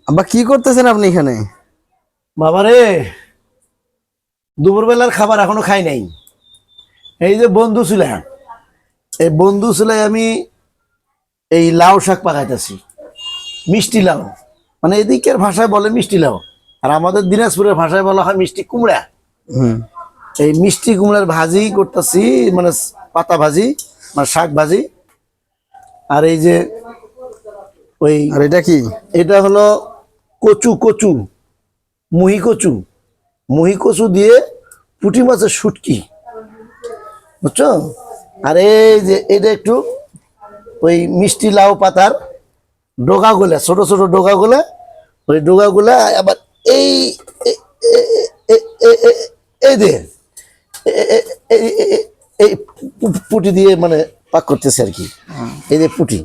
আব্বা কি করতেছেন আপনি এখানে? বাবারে, দুপুরবেলার খাবার এখনো খাই নাই। এই যে বন্ধু ছিল, এই বন্ধু ছিল, আমি এই লাউ শাক পাকাইতেছি। মিষ্টি লাউ, মানে এদিকের ভাষায় বলে মিষ্টি লাউ, আর আমাদের দিনাজপুরের ভাষায় বলা হয় মিষ্টি কুমড়া। হুম। এই মিষ্টি কুমড়ার ভাজি করতেছি, মানে পাতা ভাজি, মানে শাক ভাজি। আর এই যে ওই, আর এটা কি? এটা হলো কচু, কচু মুহি কচু দিয়ে পুঁটি মাছের শুটকি, বুঝছো? আর এই যে এটা একটু ওই মিষ্টি লাউ পাতার ডোগা গুলা, ছোট ছোট ডোগা গুলা, ওই ডোগা গুলা আবার এই এ- এ- এ- এ- এই যে এই পুটি দিয়ে মানে পাক করতেছে আর কি। এই যে পুটি,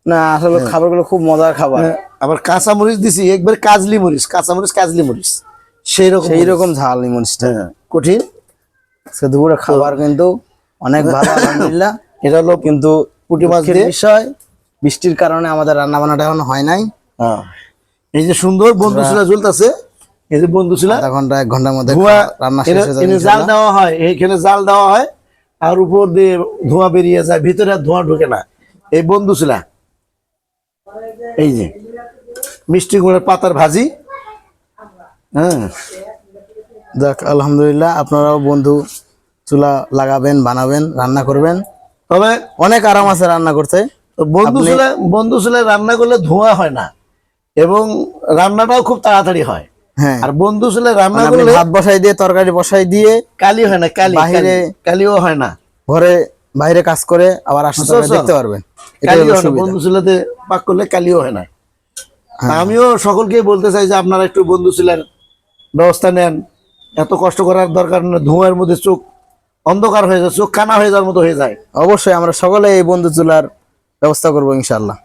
না আসলে খাবারগুলো খুব মজার খাবার। আবার কাঁচা মরিচ দিছি, একবার কাজলি মরিচ, কাঁচা মরিচ কাজলি মরিচ, সেই রকম ঝাল এই মরিচটা। কঠিন। আজকে দুপুরে খাবার কিন্তু অনেক ভালো, আলহামদুলিল্লাহ। এটা হলো কিন্তু পুঁটি মাছ দিয়ে বিষয়, বৃষ্টির কারণে আমাদের রান্না বান্নাটা এখন হয় নাই। এই যে সুন্দর বন্ধু ছিল জ্বলতেছে, এই যে বন্ধু ছিল, আধা ঘন্টা 1 ঘন্টার মধ্যে রান্না শেষ হয়ে যাবে। জাল দেওয়া হয়, এইখানে জাল দেওয়া হয়, আর উপর দিয়ে ধোঁয়া বেরিয়ে যায়, ভিতরে আর ধোঁয়া ঢোকে না। এই বন্ধু ছিল, এই যে মিষ্টি কুমড়ার পাতার ভাজি। হ্যাঁ, যাক আলহামদুলিল্লাহ, আপনারাও বন্ধু চুলা লাগাবেন, বানাবেন, রান্না করবেন। তবে অনেক আরাম আছে রান্না করতে। বন্ধু ছিল রান্না করলে ধোঁয়া হয় না, এবং রান্নাটাও খুব তাড়াতাড়ি হয়। হ্যাঁ, আর বন্ধু ছিল রান্না আপনি করলে ভাত বসাই দিয়ে, তরকারি বসাই দিয়ে, কালি হয় না, কালিও হয় না, ঘরে বাইরে কাজ করে আবার আসতে দেখতে পারবেন। কালিও হয় না, বন্ধু ছিলাতে পাক করলে কালিও হয় না। আমিও সকলকে বলতে চাই যে আপনারা একটু বন্ধু ছিলেন ব্যবস্থা নেন। এত কষ্ট করার দরকার না, ধোঁয়ার মধ্যে চোখ অন্ধকার হয়ে যায়, চোখ কানা হয়ে যাওয়ার মতো হয়ে যায়। অবশ্যই আমরা সকলে এই বন্ধু চুলার ব্যবস্থা করবো ইনশাআল্লাহ।